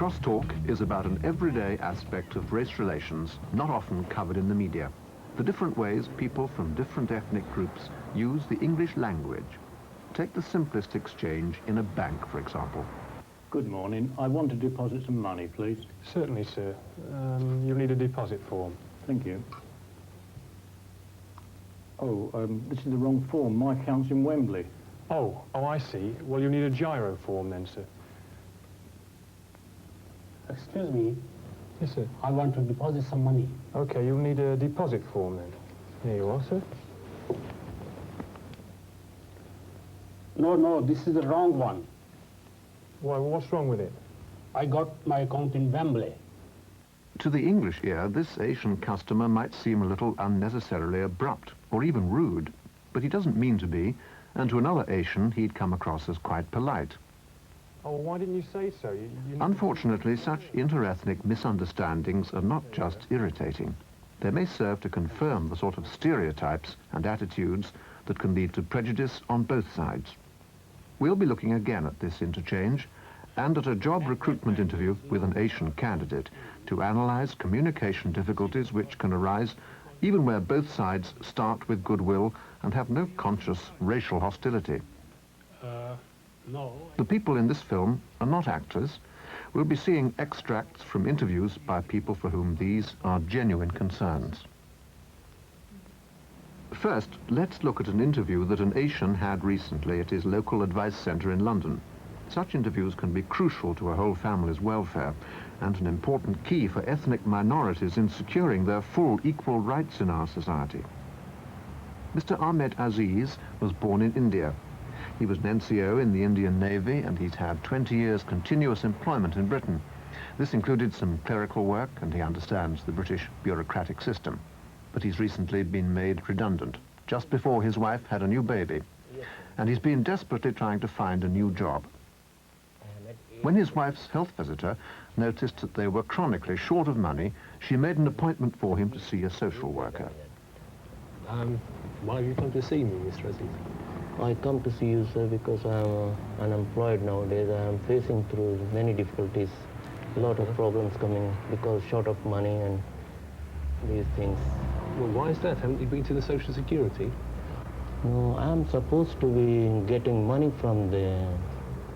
Crosstalk is about an everyday aspect of race relations not often covered in the media. The different ways people from different ethnic groups use the English language. Take the simplest exchange in a bank, for example. Good morning. I want to deposit some money, please. Certainly, sir. You'll need a deposit form. Thank you. Oh, this is the wrong form. My account's in Wembley. Oh, I see. Well, you'll need a gyro form then, sir. Excuse me, Yes, sir. I want to deposit some money. Okay, you'll need a deposit form then. Here you are, sir. No, this is the wrong one. Why, what's wrong with it? I got my account in Wembley. To the English ear, this Asian customer might seem a little unnecessarily abrupt or even rude, but he doesn't mean to be, and to another Asian he'd come across as quite polite. Oh, why didn't you say so? Unfortunately, such inter-ethnic misunderstandings are not just irritating. They may serve to confirm the sort of stereotypes and attitudes that can lead to prejudice on both sides. We'll be looking again at this interchange and at a job recruitment interview with an Asian candidate to analyze communication difficulties which can arise even where both sides start with goodwill and have no conscious racial hostility. No. The people in this film are not actors. We'll be seeing extracts from interviews by people for whom these are genuine concerns. First, let's look at an interview that an Asian had recently at his local advice centre in London. Such interviews can be crucial to a whole family's welfare and an important key for ethnic minorities in securing their full equal rights in our society. Mr. Ahmed Aziz was born in India. He was an NCO in the Indian Navy and he's had 20 years continuous employment in Britain. This included some clerical work and he understands the British bureaucratic system. But he's recently been made redundant, just before his wife had a new baby. And he's been desperately trying to find a new job. When his wife's health visitor noticed that they were chronically short of money, she made an appointment for him to see a social worker. Why have you come to see me, Mr. Aziz? I come to see you, sir, because I'm unemployed nowadays. I'm facing through many difficulties, a lot of problems coming because short of money and these things. Well, why is that? Haven't you been to the Social Security? No, I'm supposed to be getting money from the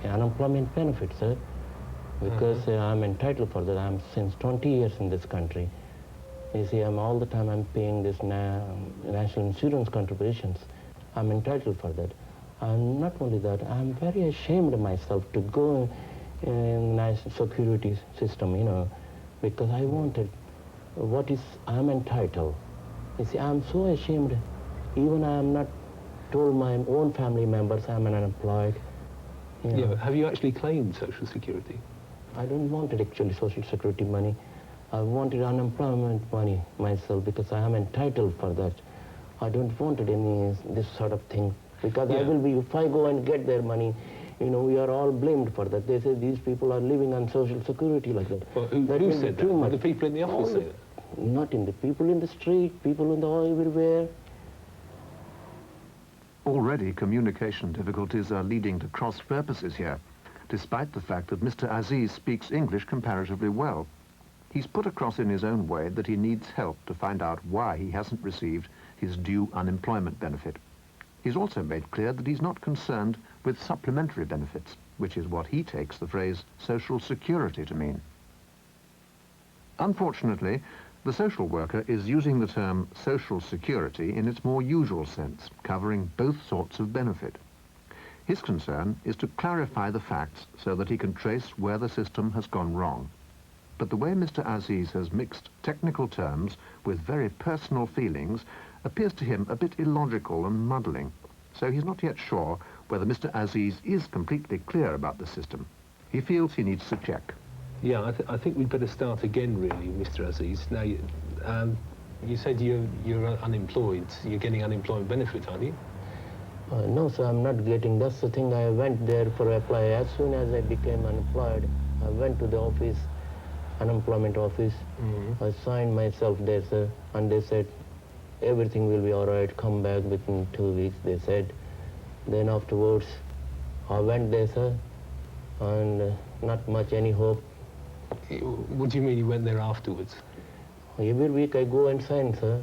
unemployment benefit, sir, because I'm entitled for that. I'm since 20 years in this country. You see, all the time I'm paying this national insurance contributions. I'm entitled for that. And not only that, I'm very ashamed of myself to go in national security system, you know, because I wanted I'm entitled. You see, I'm so ashamed. Even I am not told my own family members I'm unemployed. You know. Yeah, but have you actually claimed Social Security? I don't want it actually, Social Security money. I wanted unemployment money myself because I am entitled for that. I don't want any this sort of thing because I will be, if I go and get their money, you know, we are all blamed for that. They say these people are living on Social Security like that. Well, who said that? Well, the people in the office say that? Not in the people in the street, people in the everywhere. Already communication difficulties are leading to cross purposes here, despite the fact that Mr. Aziz speaks English comparatively well. He's put across in his own way that he needs help to find out why he hasn't received his due unemployment benefit. He's also made clear that he's not concerned with supplementary benefits, which is what he takes the phrase Social Security to mean. Unfortunately, the social worker is using the term Social Security in its more usual sense, covering both sorts of benefit. His concern is to clarify the facts so that he can trace where the system has gone wrong. But the way Mr. Aziz has mixed technical terms with very personal feelings appears to him a bit illogical and muddling, so he's not yet sure whether Mr. Aziz is completely clear about the system. He feels he needs to check. Yeah, I think we'd better start again, really, Mr. Aziz. Now, you said you're unemployed. You're getting unemployment benefit, aren't you? No, sir, I'm not getting. That's the thing. I went there for apply. As soon as I became unemployed, I went to the office, unemployment office. I signed myself there, sir, and they said, everything will be all right, come back within 2 weeks, they said. Then afterwards, I went there, sir, and not much any hope. What do you mean you went there afterwards? Every week I go and sign, sir.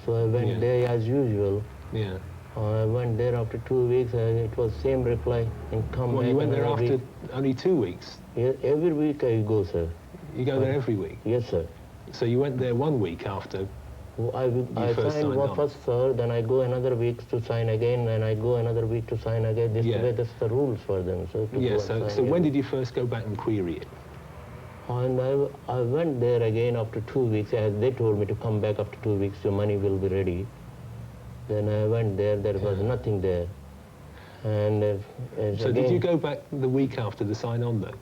So I went Yeah. there as usual. Yeah. I went there after 2 weeks, it was same reply, and come Well, back you went there another after week. only 2 weeks. Yeah, every week I go, sir. You go there every week. Yes, sir. So you went there 1 week after. I first signed signed one on. first, sir, then I go another week to sign again, and I go another week to sign again. This Yeah. way, that's the rules for them. So to Yeah. go So, and so sign when again. did you first go back and query it? And I went there again after 2 weeks. They told me to come back after 2 weeks, your money will be ready. Then I went there, there was nothing there. And So did you go back the week after the sign on though?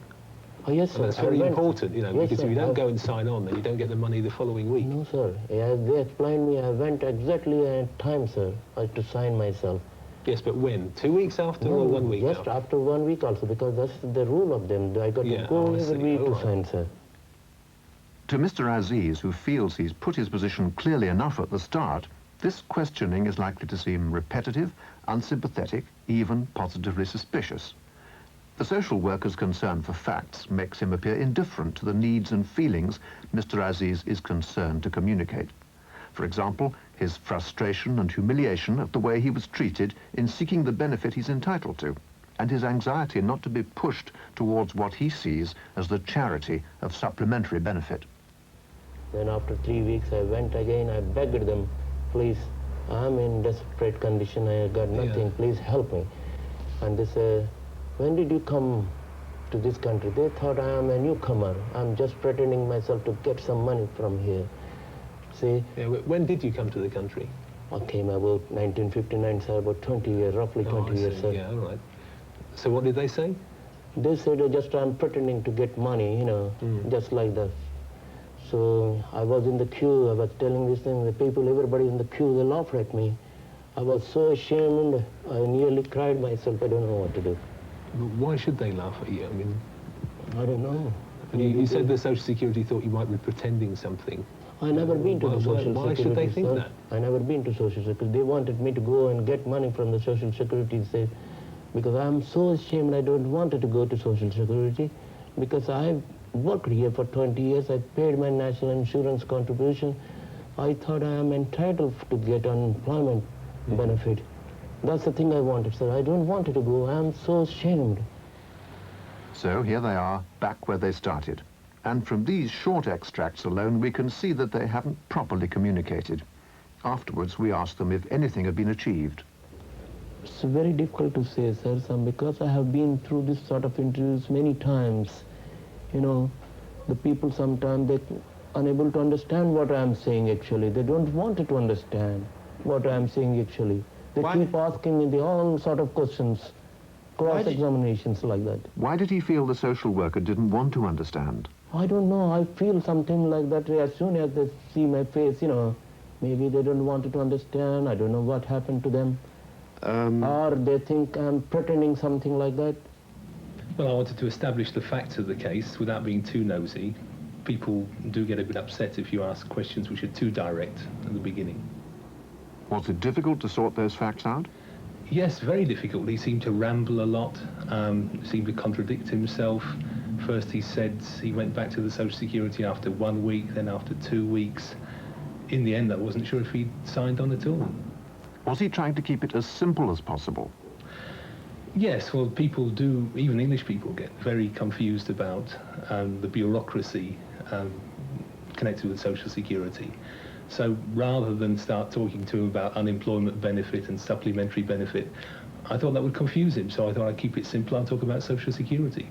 Oh, yes, sir. And that's I very went. important, you know, Yes, because sir, if you don't I- go and sign on, then you don't get the money the following week. No, sir. As they explained me, I went exactly at time, sir, to sign myself. Yes, but when? 2 weeks after or 1 week just after? after 1 week also, because that's the rule of them. I got Yeah, to go oh, I see. every week All to right. sign, sir. To Mr. Aziz, who feels he's put his position clearly enough at the start, this questioning is likely to seem repetitive, unsympathetic, even positively suspicious. The social worker's concern for facts makes him appear indifferent to the needs and feelings Mr. Aziz is concerned to communicate. For example, his frustration and humiliation at the way he was treated in seeking the benefit he's entitled to, and his anxiety not to be pushed towards what he sees as the charity of supplementary benefit. Then after 3 weeks, I went again. I begged them, please, I'm in desperate condition. I got nothing. Yeah. Please help me. And they said, when did you come to this country? They thought I am a newcomer. I'm just pretending myself to get some money from here. See, Yeah, when did you come to the country? I came about 1959, sir, about 20 years, roughly 20 I years, see. sir. Yeah, all right. So what did they say? They said just I'm pretending to get money, just like that. So I was in the queue, I was telling this thing, the people, everybody in the queue, they laughed at me. I was so ashamed, I nearly cried myself, I don't know what to do. Why should they laugh at you? I mean, I don't know. and you said the Social Security thought you might be pretending something. I never been to the Social Why Security. should they think sir. that? I never been to Social Security. They wanted me to go and get money from the Social Security, say, because I'm so ashamed I don't want to go to Social Security, because I've worked here for 20 years. I paid my national insurance contribution. I thought I am entitled to get unemployment benefit. That's the thing I wanted, sir. I don't want to go. I'm so ashamed. So here they are, back where they started. And from these short extracts alone, we can see that they haven't properly communicated. Afterwards, we asked them if anything had been achieved. It's very difficult to say, sir, because I have been through this sort of interviews many times. The people sometimes, they're unable to understand what I'm saying actually. They don't want to understand what I'm saying actually. They keep asking me the all sort of questions, cross-examinations like that. Why did he feel the social worker didn't want to understand? I don't know, I feel something like that as soon as they see my face, maybe they don't want to understand, I don't know what happened to them. Or they think I'm pretending something like that. Well, I wanted to establish the facts of the case without being too nosy. People do get a bit upset if you ask questions which are too direct at the beginning. Was it difficult to sort those facts out? Yes, very difficult. He seemed to ramble a lot, seemed to contradict himself. First he said he went back to the Social Security after 1 week, then after 2 weeks. In the end, I wasn't sure if he'd signed on at all. Was he trying to keep it as simple as possible? Yes, well, people do, even English people get very confused about the bureaucracy connected with Social Security. So rather than start talking to him about unemployment benefit and supplementary benefit, I thought that would confuse him, so I thought I'd keep it simple. I'll talk about Social Security.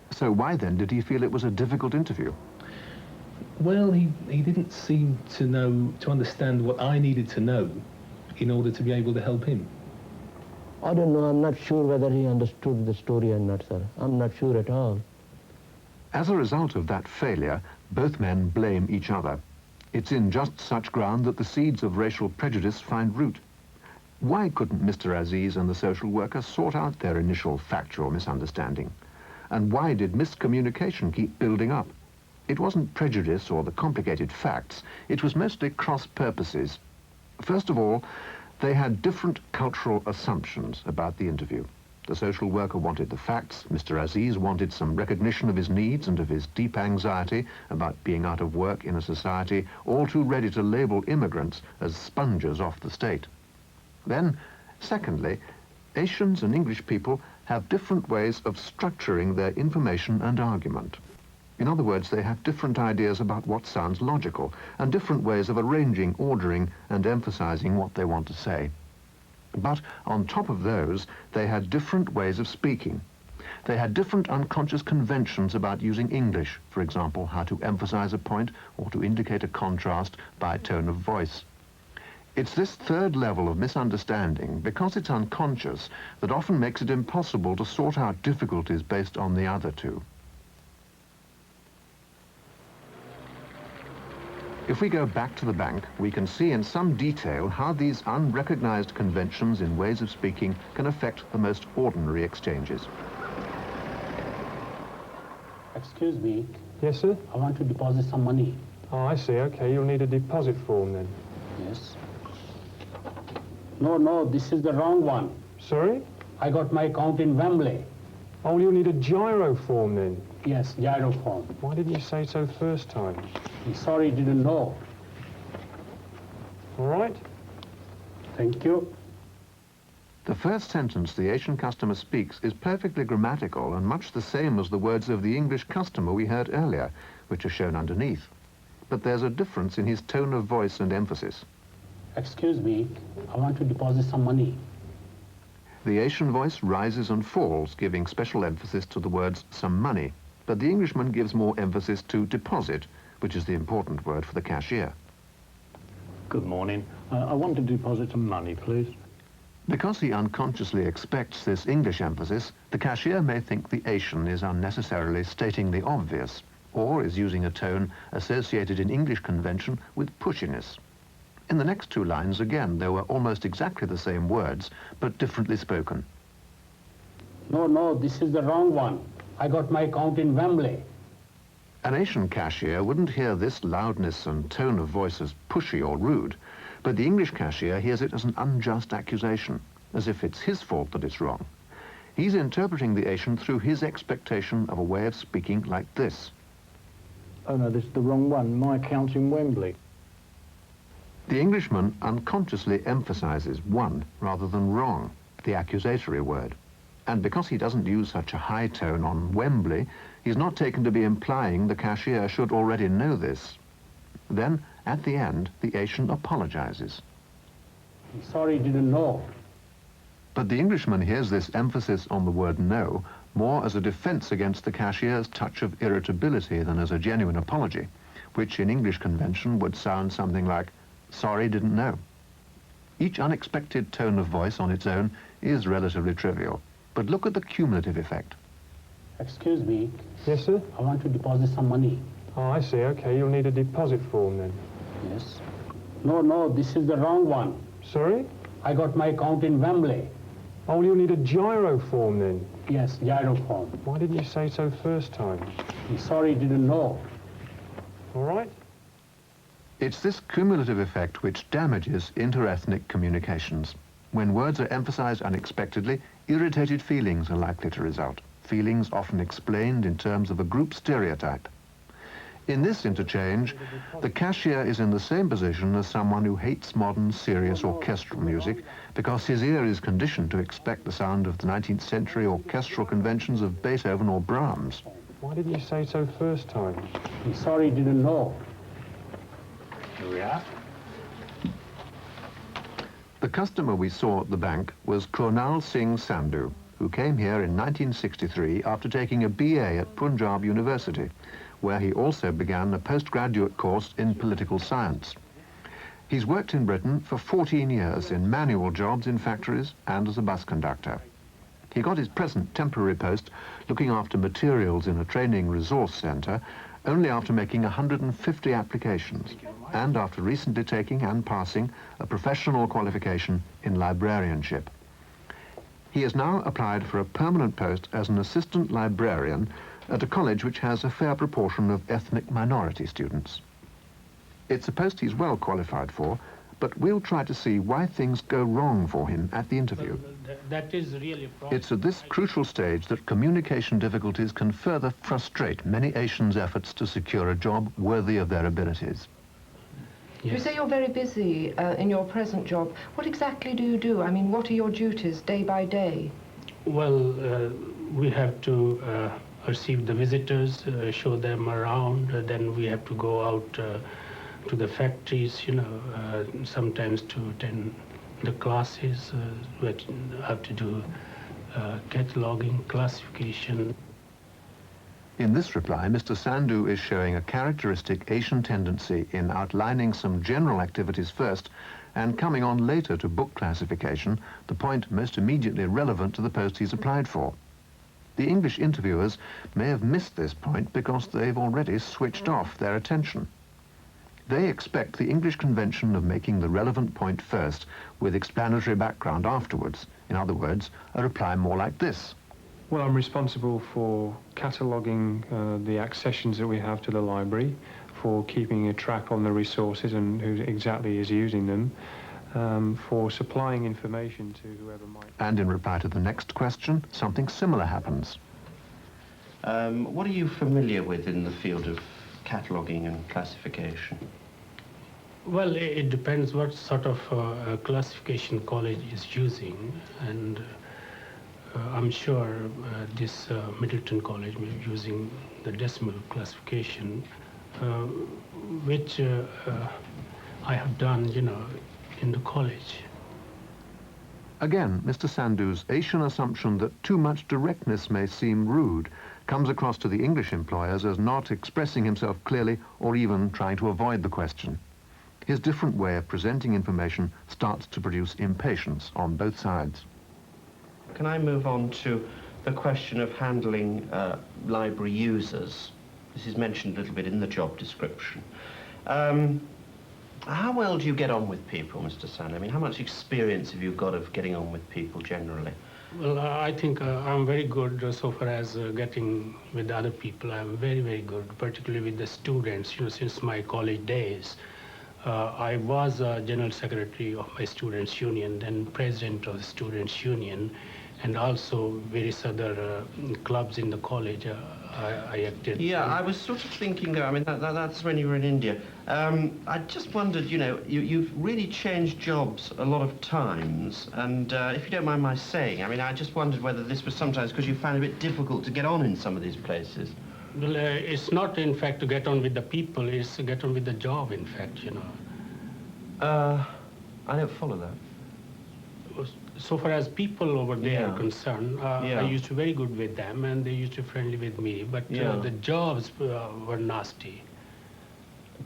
So why then did he feel it was a difficult interview? Well, he didn't seem to understand what I needed to know in order to be able to help him. I don't know, I'm not sure whether he understood the story or not, sir. I'm not sure at all. As a result of that failure, both men blame each other. It's in just such ground that the seeds of racial prejudice find root. Why couldn't Mr. Aziz and the social worker sort out their initial factual misunderstanding? And why did miscommunication keep building up? It wasn't prejudice or the complicated facts, it was mostly cross purposes. First of all, they had different cultural assumptions about the interview. The social worker wanted the facts. Mr. Aziz wanted some recognition of his needs and of his deep anxiety about being out of work in a society all too ready to label immigrants as sponges off the state. Then, secondly, Asians and English people have different ways of structuring their information and argument. In other words, they have different ideas about what sounds logical and different ways of arranging, ordering, and emphasizing what they want to say. But on top of those, they had different ways of speaking. They had different unconscious conventions about using English, for example, how to emphasize a point or to indicate a contrast by tone of voice. It's this third level of misunderstanding, because it's unconscious, that often makes it impossible to sort out difficulties based on the other two. If we go back to the bank, we can see in some detail how these unrecognized conventions in ways of speaking can affect the most ordinary exchanges. Excuse me, Yes, sir? I want to deposit some money. Oh, I see. Okay, you'll need a deposit form then. Yes. No, this is the wrong one. Sorry? I got my account in Wembley. Oh, you'll need a gyro form then. Yes, gyro form. Why didn't you say so first time? I'm sorry, didn't know. All right? Thank you. The first sentence the Asian customer speaks is perfectly grammatical and much the same as the words of the English customer we heard earlier, which are shown underneath. But there's a difference in his tone of voice and emphasis. Excuse me, I want to deposit some money. The Asian voice rises and falls, giving special emphasis to the words some money, but the Englishman gives more emphasis to deposit, which is the important word for the cashier. Good morning. I want to deposit some money, please. Because he unconsciously expects this English emphasis, the cashier may think the Asian is unnecessarily stating the obvious, or is using a tone associated in English convention with pushiness. In the next two lines, again, there were almost exactly the same words, but differently spoken. No, this is the wrong one. I got my account in Wembley. An Asian cashier wouldn't hear this loudness and tone of voice as pushy or rude, but the English cashier hears it as an unjust accusation, as if it's his fault that it's wrong. He's interpreting the Asian through his expectation of a way of speaking like this. Oh no, this is the wrong one. My account's in Wembley. The Englishman unconsciously emphasizes one rather than wrong, the accusatory word. And because he doesn't use such a high tone on Wembley, he's not taken to be implying the cashier should already know this. Then, at the end, the Asian apologizes. I'm sorry, didn't know. But the Englishman hears this emphasis on the word no more as a defense against the cashier's touch of irritability than as a genuine apology, which in English convention would sound something like, sorry, didn't know. Each unexpected tone of voice on its own is relatively trivial, but look at the cumulative effect. Excuse me, Yes, sir? I want to deposit some money. Oh, I see. Okay, you'll need a deposit form then. Yes. No, this is the wrong one. Sorry? I got my account in Wembley. Oh, you'll need a gyro form then. Yes, gyro form. Why didn't you say so first time? I'm sorry, didn't know. All right? It's this cumulative effect which damages interethnic communications. When words are emphasized unexpectedly, irritated feelings are likely to result, feelings often explained in terms of a group stereotype. In this interchange, the cashier is in the same position as someone who hates modern, serious orchestral music because his ear is conditioned to expect the sound of the 19th century orchestral conventions of Beethoven or Brahms. Why didn't you say so first time? I'm sorry, didn't know. Here we are. The customer we saw at the bank was Krunal Singh Sandhu, who came here in 1963 after taking a BA at Punjab University, where he also began a postgraduate course in political science. He's worked in Britain for 14 years in manual jobs in factories and as a bus conductor. He got his present temporary post looking after materials in a training resource centre only after making 150 applications and after recently taking and passing a professional qualification in librarianship. He has now applied for a permanent post as an assistant librarian at a college which has a fair proportion of ethnic minority students. It's a post he's well qualified for, But we'll try to see why things go wrong for him at the interview. That is really a problem. It's at this crucial stage that communication difficulties can further frustrate many Asians' efforts to secure a job worthy of their abilities. Yes. You say you're very busy in your present job. What exactly do you do? I mean, what are your duties day by day? Well, we have to receive the visitors, show them around, then we have to go out to the factories, you know, sometimes to attend the classes, we have to do cataloging, classification. In this reply, Mr. Sandhu is showing a characteristic Asian tendency in outlining some general activities first and coming on later to book classification, the point most immediately relevant to the post he's applied for. The English interviewers may have missed this point because they've already switched off their attention. They expect the English convention of making the relevant point first with explanatory background afterwards. In other words, a reply more like this. Well, I'm responsible for cataloguing the accessions that we have to the library, for keeping a track on the resources and who exactly is using them, for supplying information to whoever might... And in reply to the next question, something similar happens. What are you familiar with in the field of cataloguing and classification? Well, it depends what sort of classification college is using, and I'm sure this Middleton College may be using the decimal classification, which I have done, you know, in the college. Again, Mr. Sandhu's Asian assumption that too much directness may seem rude comes across to the English employers as not expressing himself clearly or even trying to avoid the question. His different way of presenting information starts to produce impatience on both sides. Can I move on to the question of handling library users? This is mentioned a little bit in the job description. How well do you get on with people, Mr. Sandhu? I mean, how much experience have you got of getting on with people generally? Well, I think I'm very good so far as getting with other people. I'm very, very good, particularly with the students. You know, since my college days, I was General Secretary of my students' union, then President of the students' union, and also various other clubs in the college I acted. Yeah, I was sort of thinking, I mean, that's when you were in India. I just wondered, you know, you've really changed jobs a lot of times, and if you don't mind my saying, I mean, I just wondered whether this was sometimes because you found it a bit difficult to get on in some of these places. Well, it's not, in fact, to get on with the people, it's to get on with the job, in fact, you know. I don't follow that. So far as people over there are concerned, Yeah. I used to be very good with them, and they used to be friendly with me, but the jobs were nasty.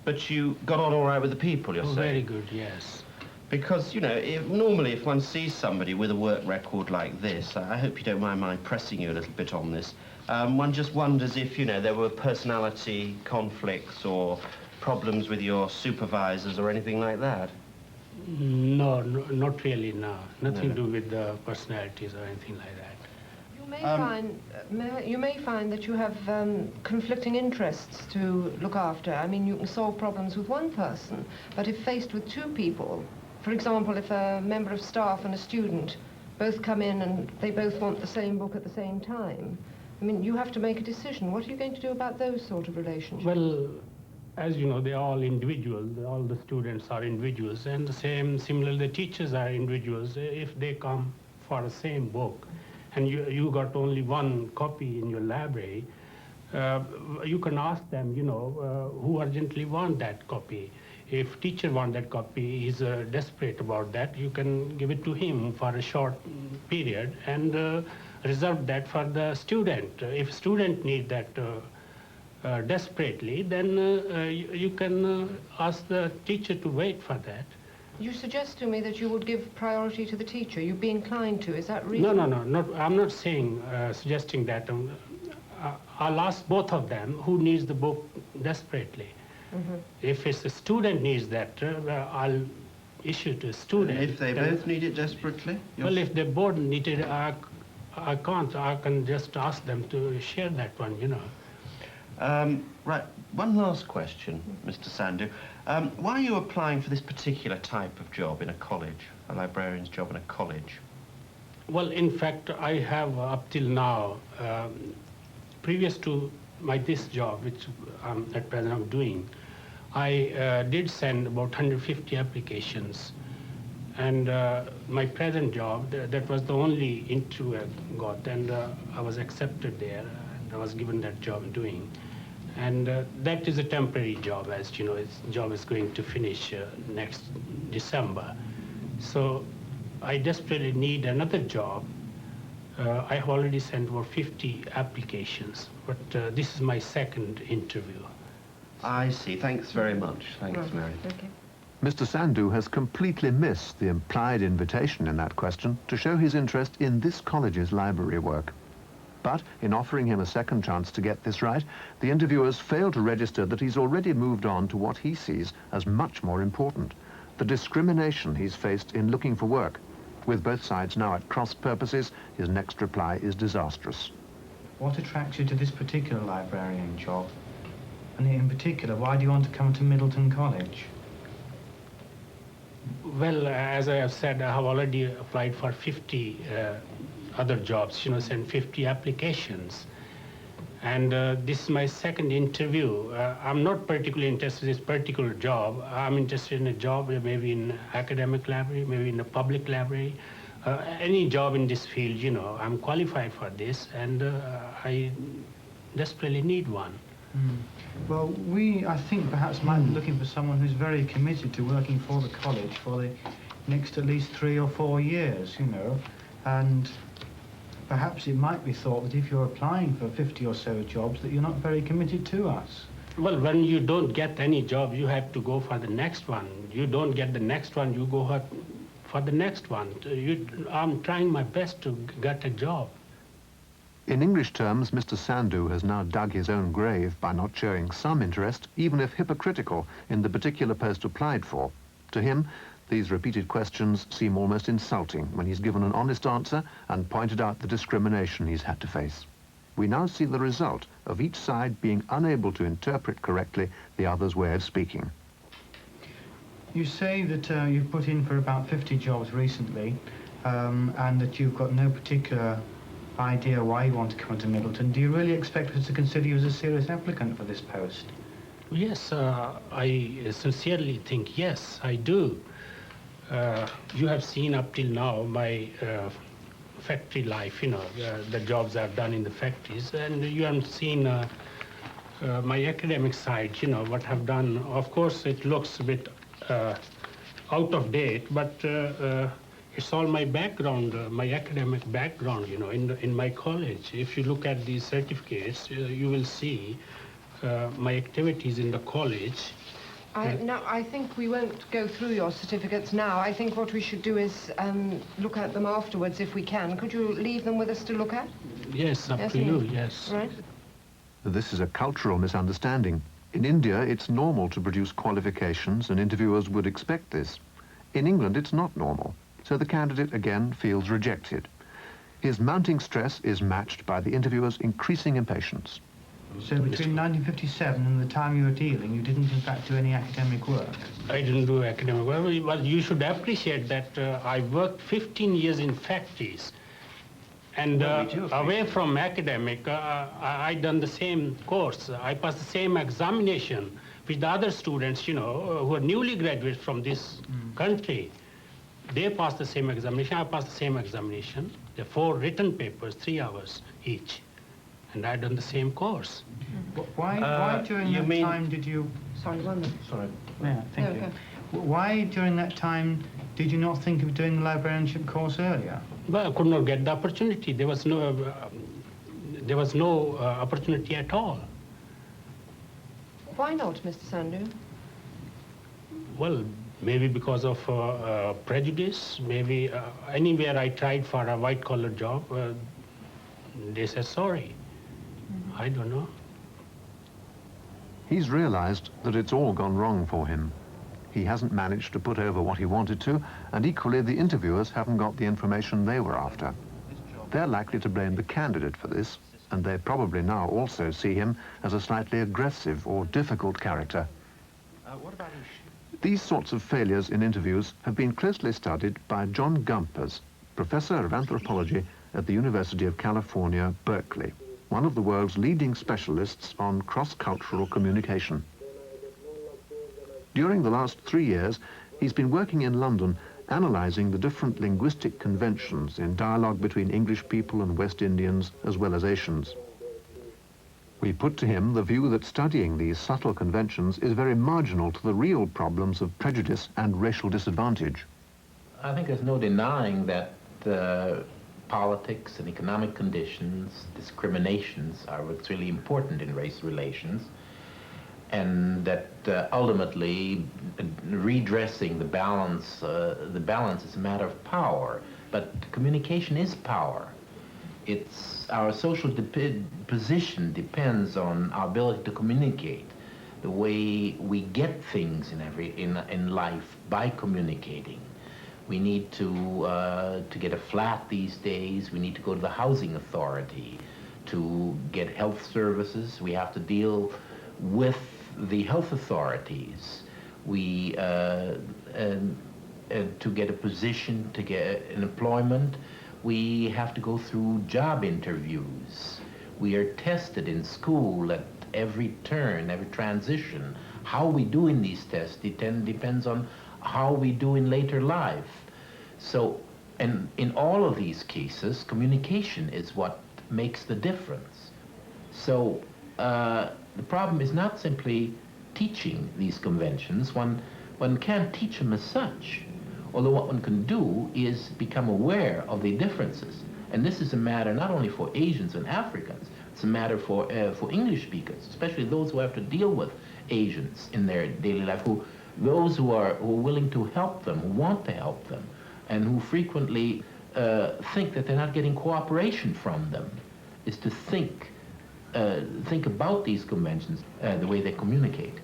But you got on all right with the people, you're saying? Very good, yes. Because, you know, normally if one sees somebody with a work record like this, I hope you don't mind my pressing you a little bit on this, one just wonders if, you know, there were personality conflicts or problems with your supervisors or anything like that. No, not really, no. Nothing to do with the personalities or anything like that. You may find that you have conflicting interests to look after. I mean, you can solve problems with one person, but if faced with two people, for example, if a member of staff and a student both come in and they both want the same book at the same time, I mean, you have to make a decision. What are you going to do about those sort of relationships? Well, as you know, they're all individuals. All the students are individuals, and similarly, the teachers are individuals. If they come for the same book, and you got only one copy in your library, you can ask them, you know, who urgently want that copy. If teacher want that copy, he's desperate about that, you can give it to him for a short period and reserve that for the student. If student need that desperately, then you can ask the teacher to wait for that. You suggest to me that you would give priority to the teacher. You'd be inclined to. Is that reasonable? No. I'm not saying, suggesting that. I'll ask both of them who needs the book desperately. Mm-hmm. If it's a student needs that, I'll issue to a student. And if they both need it desperately? Well, if they both need it, I can't. I can just ask them to share that one, you know. Right, one last question, Mr. Sandhu. Why are you applying for this particular type of job in a college, a librarian's job in a college? Well, in fact, I have up till now, previous to this job, which at present I'm doing, I did send about 150 applications. And my present job, that was the only interview I got, and I was accepted there, and I was given that job doing. And that is a temporary job, as you know, its job is going to finish next December. So I desperately need another job. I have already sent over 50 applications, but this is my second interview. I see. Thanks very much. Thanks, Mary. Okay. Mr. Sandhu has completely missed the implied invitation in that question to show his interest in this college's library work. But in offering him a second chance to get this right, the interviewers fail to register that he's already moved on to what he sees as much more important, the discrimination he's faced in looking for work. With both sides now at cross purposes, his next reply is disastrous. What attracts you to this particular librarian job? And in particular, why do you want to come to Middleton College? Well, as I have said, I have already applied for 50 other jobs, you know, sent 50 applications. And this is my second interview. I'm not particularly interested in this particular job. I'm interested in a job maybe in academic library, maybe in a public library, any job in this field, you know. I'm qualified for this, and I desperately need one. Well, I think, perhaps might be looking for someone who's very committed to working for the college for the next at least 3 or 4 years, you know, and perhaps it might be thought that if you're applying for 50 or so jobs that you're not very committed to us. Well, when you don't get any job, you have to go for the next one. You don't get the next one, you go for the next one. I'm trying my best to get a job. In English terms, Mr. Sandhu has now dug his own grave by not showing some interest, even if hypocritical, in the particular post applied for. To him, these repeated questions seem almost insulting when he's given an honest answer and pointed out the discrimination he's had to face. We now see the result of each side being unable to interpret correctly the other's way of speaking. You say that you've put in for about 50 jobs recently, and that you've got no particular idea why you want to come to Middleton. Do you really expect us to consider you as a serious applicant for this post? Yes, I sincerely think yes, I do. You have seen up till now my factory life, you know, the jobs I've done in the factories, and you haven't seen my academic side, you know, what I've done. Of course, it looks a bit out of date, but it's all my background, my academic background, you know, in my college. If you look at these certificates, you will see my activities in the college. Now, I think we won't go through your certificates now. I think what we should do is look at them afterwards if we can. Could you leave them with us to look at? Yes, up to you, yes. Right. This is a cultural misunderstanding. In India, it's normal to produce qualifications, and interviewers would expect this. In England, it's not normal, so the candidate again feels rejected. His mounting stress is matched by the interviewer's increasing impatience. So between 1957 and the time you were dealing, you didn't in fact do any academic work? I didn't do academic work. Well, you should appreciate that I worked 15 years in factories. And away from academic, I done the same course. I passed the same examination with the other students, you know, who are newly graduated from this country. They passed the same examination, I passed the same examination. There are 4 written papers, 3 hours each. And I done the same course. Why during that time did you... Sorry, one minute. Sorry. Yeah, thank you. Okay. Why during that time did you not think of doing the librarianship course earlier? Well, I could not get the opportunity. There was no opportunity at all. Why not, Mr. Sandhu? Well, maybe because of prejudice, maybe anywhere I tried for a white-collar job, they said sorry. I don't know. He's realized that it's all gone wrong for him. He hasn't managed to put over what he wanted to, and equally the interviewers haven't got the information they were after. They're likely to blame the candidate for this, and they probably now also see him as a slightly aggressive or difficult character. What about These sorts of failures in interviews have been closely studied by John Gumpers, Professor of Anthropology at the University of California, Berkeley, one of the world's leading specialists on cross-cultural communication. During the last 3 years, he's been working in London analysing the different linguistic conventions in dialogue between English people and West Indians as well as Asians. We put to him the view that studying these subtle conventions is very marginal to the real problems of prejudice and racial disadvantage. I think there's no denying that politics and economic conditions, discriminations are what's really important in race relations, and that ultimately redressing the balance is a matter of power. But communication is power. Our social position depends on our ability to communicate, the way we get things in life by communicating. We need to get a flat these days. We need to go to the housing authority to get health services. We have to deal with the health authorities. To get a position, to get an employment, we have to go through job interviews. We are tested in school at every turn, every transition. How we do in these tests depends on how we do in later life. So, and in all of these cases, communication is what makes the difference. So, the problem is not simply teaching these conventions. One can't teach them as such. Although what one can do is become aware of the differences. And this is a matter not only for Asians and Africans, it's a matter for English speakers, especially those who have to deal with Asians in their daily life, those who are willing to help them, who want to help them, and who frequently think that they're not getting cooperation from them, is to think about these conventions, the way they communicate.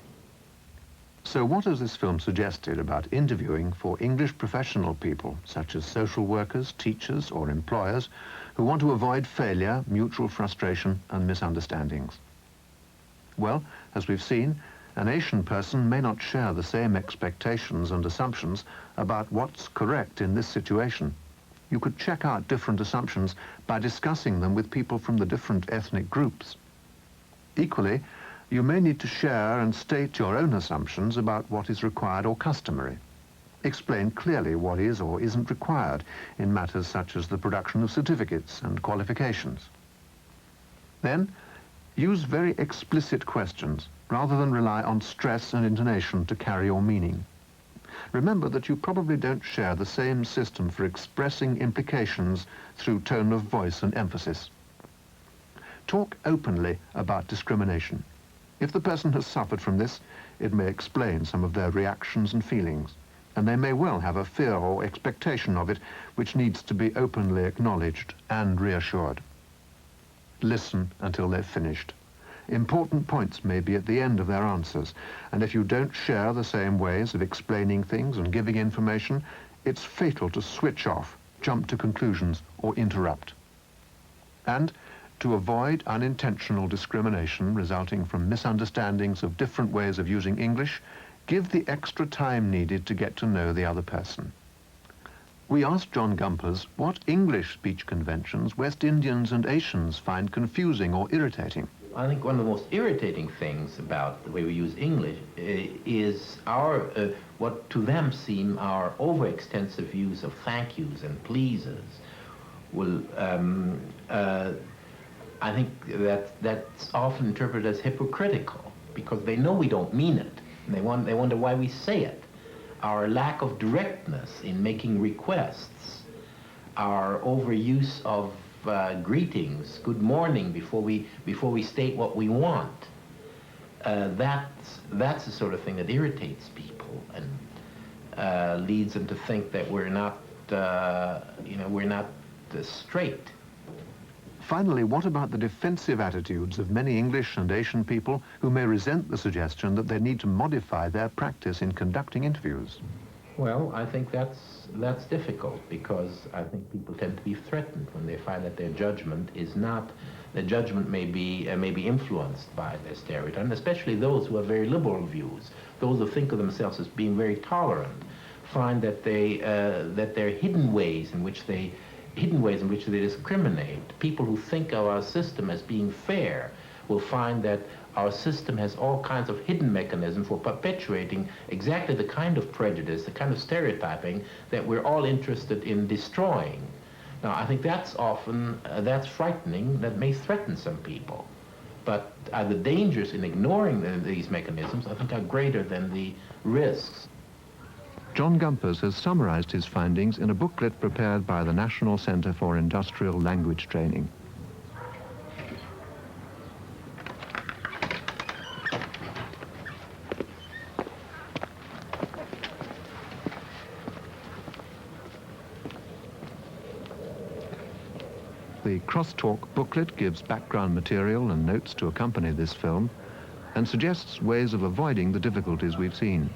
So what has this film suggested about interviewing for English professional people, such as social workers, teachers, or employers, who want to avoid failure, mutual frustration, and misunderstandings? Well, as we've seen, an Asian person may not share the same expectations and assumptions about what's correct in this situation. You could check out different assumptions by discussing them with people from the different ethnic groups. Equally, you may need to share and state your own assumptions about what is required or customary. Explain clearly what is or isn't required in matters such as the production of certificates and qualifications. Then, use very explicit questions rather than rely on stress and intonation to carry your meaning. Remember that you probably don't share the same system for expressing implications through tone of voice and emphasis. Talk openly about discrimination. If the person has suffered from this, it may explain some of their reactions and feelings, and they may well have a fear or expectation of it which needs to be openly acknowledged and reassured. Listen until they've finished. Important points may be at the end of their answers, and if you don't share the same ways of explaining things and giving information, it's fatal to switch off, jump to conclusions, or interrupt. And to avoid unintentional discrimination resulting from misunderstandings of different ways of using English, give the extra time needed to get to know the other person. We asked John Gumpers what English speech conventions West Indians and Asians find confusing or irritating. I think one of the most irritating things about the way we use English is what to them seem our overextensive use of thank yous and pleases. Well, I think that's often interpreted as hypocritical because they know we don't mean it, and they wonder why we say it. Our lack of directness in making requests, our overuse of greetings, good morning, before we state what we want. That's the sort of thing that irritates people and leads them to think that we're not straight. Finally, what about the defensive attitudes of many English and Asian people who may resent the suggestion that they need to modify their practice in conducting interviews? Well, I think that's difficult, because I think people tend to be threatened when they find that their judgment is not. The judgment may be influenced by their stereotype, and especially those who have very liberal views, those who think of themselves as being very tolerant, find that there are hidden ways in which they discriminate. People who think of our system as being fair will find that our system has all kinds of hidden mechanisms for perpetuating exactly the kind of prejudice, the kind of stereotyping that we're all interested in destroying. Now, I think that's often, that's frightening, that may threaten some people. But the dangers in ignoring these mechanisms, I think, are greater than the risks. John Gumpers has summarized his findings in a booklet prepared by the National Centre for Industrial Language Training. The Crosstalk booklet gives background material and notes to accompany this film and suggests ways of avoiding the difficulties we've seen.